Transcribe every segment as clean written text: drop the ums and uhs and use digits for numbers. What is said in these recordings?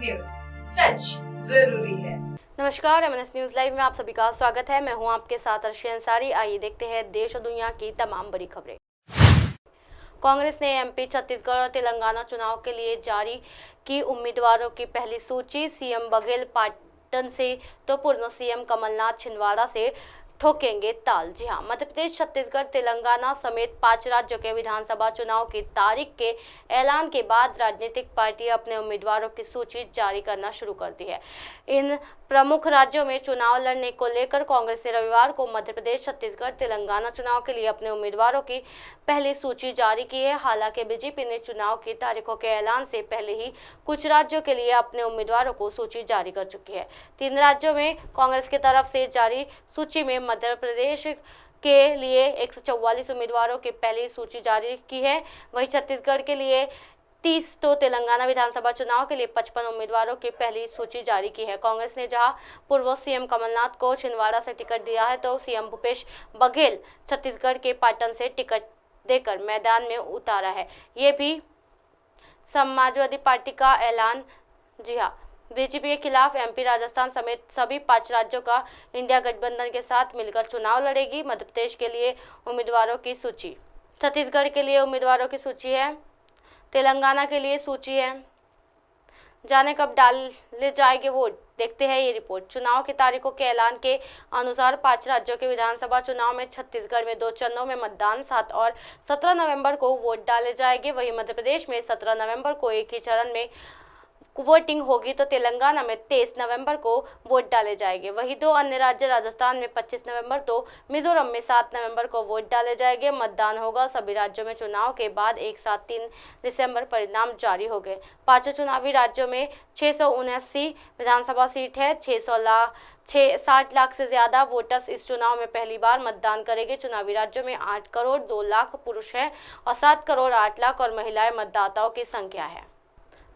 News, सच जरूरी है। नमस्कार, एमएनएस न्यूज लाइव में आप सभी का स्वागत है। मैं हूं आपके साथ अर्शी अंसारी। आइए देखते हैं देश और दुनिया की तमाम बड़ी खबरें। कांग्रेस ने एमपी, छत्तीसगढ़ और तेलंगाना चुनाव के लिए जारी की उम्मीदवारों की पहली सूची। सीएम बघेल पाटन से तो पूर्व सीएम कमलनाथ छिंदवाड़ा से ठोकेंगे ताल। जी हां, मध्य प्रदेश, छत्तीसगढ़, तेलंगाना समेत 5 राज्यों के विधानसभा चुनाव की तारीख के ऐलान के बाद राजनीतिक पार्टी अपने उम्मीदवारों की सूची जारी करना शुरू कर दी है। इन प्रमुख राज्यों में चुनाव लड़ने को लेकर कांग्रेस ने रविवार को मध्य प्रदेश, छत्तीसगढ़, तेलंगाना चुनाव के लिए अपने उम्मीदवारों की पहली सूची जारी की है। हालांकि बीजेपी ने चुनाव की तारीखों के ऐलान से पहले ही कुछ राज्यों के लिए अपने उम्मीदवारों को सूची जारी कर चुकी है। 3 राज्यों में कांग्रेस की तरफ से जारी सूची में मध्य प्रदेश के लिए 144 उम्मीदवारों की पहली सूची जारी की है। वहीं छत्तीसगढ़ के लिए 30 तो तेलंगाना विधानसभा चुनाव के लिए 55 उम्मीदवारों की पहली सूची जारी की है। कांग्रेस ने जहां पूर्व सीएम कमलनाथ को छिंदवाड़ा से टिकट दिया है, तो सीएम भूपेश बघेल छत्तीसगढ़ के पाटन से टिकट देकर मैदान में उतारा है। ये भी समाजवादी पार्टी का ऐलान। जी हाँ, बीजेपी के खिलाफ एमपी, राजस्थान समेत सभी 5 राज्यों का इंडिया गठबंधन के साथ मिलकर चुनाव लड़ेगी। मध्य प्रदेश के लिए उम्मीदवारों की सूची, छत्तीसगढ़ के लिए उम्मीदवारों की सूची है, तेलंगाना के लिए सूची है। जाने कब डाले जाएंगे वोट, देखते हैं ये रिपोर्ट। चुनाव की तारीखों के ऐलान के अनुसार 5 राज्यों के विधानसभा चुनाव में छत्तीसगढ़ में 2 चरणों में मतदान 7 और 17 नवंबर को वोट डाले जाएंगे। वहीं मध्य प्रदेश में 17 नवंबर को एक ही चरण में वोटिंग होगी, तो तेलंगाना में 23 नवंबर को वोट डाले जाएंगे। वहीं 2 अन्य राज्य, राजस्थान में 25 नवंबर तो मिजोरम में 7 नवंबर को वोट डाले जाएंगे। मतदान होगा सभी राज्यों में। चुनाव के बाद एक साथ 3 दिसंबर परिणाम जारी हो गए। 5 चुनावी राज्यों में 679 विधानसभा सीट है। 60 लाख से ज्यादा वोटर्स इस चुनाव में पहली बार मतदान करेंगे। चुनावी राज्यों में 8 करोड़ 2 लाख पुरुष है और 7 करोड़ 8 लाख और महिलाएं मतदाताओं की संख्या है।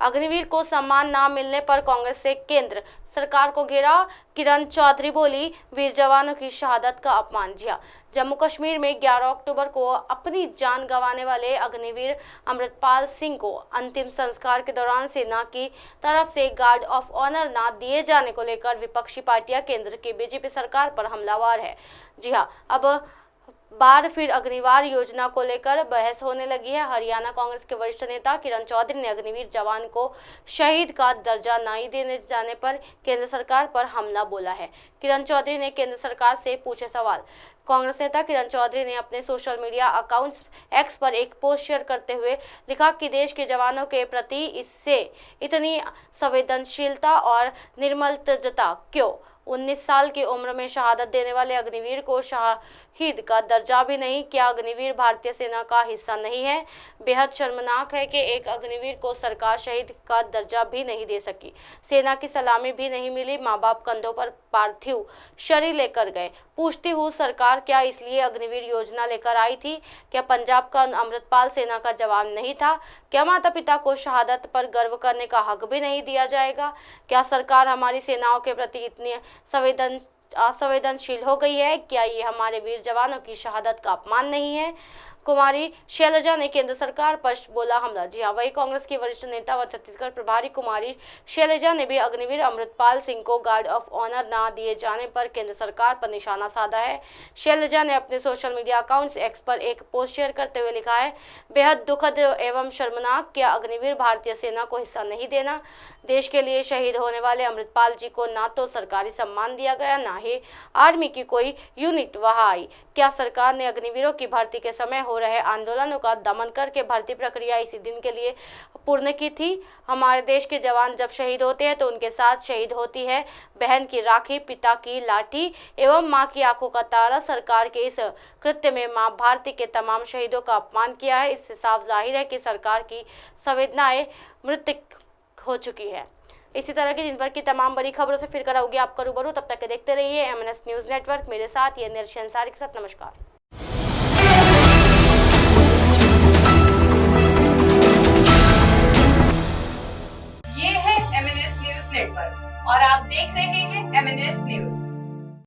अग्निवीर को सम्मान न मिलने पर कांग्रेस से केंद्र सरकार को घेरा। किरण चौधरी बोली, वीर जवानों की शहादत का अपमान। जी हाँ, जम्मू कश्मीर में 11 अक्टूबर को अपनी जान गंवाने वाले अग्निवीर अमृतपाल सिंह को अंतिम संस्कार के दौरान सेना की तरफ से गार्ड ऑफ ऑनर न दिए जाने को लेकर विपक्षी पार्टियां केंद्र की बीजेपी सरकार पर हमलावर है। जी हाँ, अब बार फिर अग्निवीर योजना को लेकर बहस होने लगी है। हरियाणा कांग्रेस के वरिष्ठ नेता किरण चौधरी ने अग्निवीर जवान को शहीद का दर्जा नहीं देने जाने पर केंद्र सरकार पर हमला बोला है। किरण चौधरी ने केंद्र सरकार से पूछे सवाल। कांग्रेस नेता किरण चौधरी ने अपने सोशल मीडिया अकाउंट एक्स पर एक पोस्ट शेयर करते हुए लिखा कि देश के जवानों के प्रति इससे इतनी संवेदनशीलता और निर्मलता क्यों? 19 साल की उम्र में शहादत देने वाले अग्निवीर को शहीद का दर्जा भी नहीं। क्या अग्निवीर भारतीय सेना का हिस्सा नहीं है? बेहद शर्मनाक है कि एक अग्निवीर को सरकार शहीद का दर्जा भी नहीं दे सकी, सेना की सलामी भी नहीं मिली। माँ बाप कंधों पर पार्थिव शरीर लेकर गए। पूछती हूँ, सरकार क्या इसलिए अग्निवीर योजना लेकर आई थी? क्या पंजाब का अमृतपाल सेना का जवान नहीं था? क्या माता पिता को शहादत पर गर्व करने का हक भी नहीं दिया जाएगा? क्या सरकार हमारी सेनाओं के प्रति इतनी असंवेदनशील हो गई है? क्या ये हमारे वीर जवानों की शहादत का अपमान नहीं है? कुमारी शैलजा ने केंद्र सरकार पर बोला हमला। जी हाँ, वही कांग्रेस की वरिष्ठ नेता व छत्तीसगढ़ प्रभारी कुमारी शैलजा ने भी अग्निवीर अमृतपाल सिंह को गार्ड ऑफ ऑनर न दिए जाने पर केंद्र सरकार पर निशाना साधा है। शैलजा ने अपने सोशल मीडिया अकाउंट एक्स पर एक पोस्ट शेयर करते हुए लिखा है, बेहद दुखद एवं शर्मनाक। क्या अग्निवीर भारतीय सेना को हिस्सा नहीं देना? देश के लिए शहीद होने वाले अमृतपाल जी को ना तो सरकारी सम्मान दिया गया, ना ही आर्मी की कोई यूनिट वहां आई। क्या सरकार ने अग्निवीरों की भर्ती के समय हो रहे आंदोलनों का दमन करके भर्ती प्रक्रिया इसी दिन के लिए पूर्ण की थी? हमारे देश के जवान जब शहीद होते हैं तो उनके साथ शहीद होती है बहन की राखी, पिता की लाठी एवं मां की आंखों का तारा। सरकार के इस कृत्य में मां भारती के तमाम शहीदों का अपमान किया है। इससे साफ जाहिर है कि सरकार की संवेदनाएं मृत हो चुकी है। इसी तरह की दिन भर की तमाम बड़ी खबरों से फिर कराऊंगी आपका रूबरू। तब तक के देखते रहिए एमएनएस न्यूज नेटवर्क। मेरे साथ ये अर्शी अंसारी के साथ नमस्कार। ये है एमएनएस न्यूज नेटवर्क और आप देख रहे हैं एमएनएस न्यूज।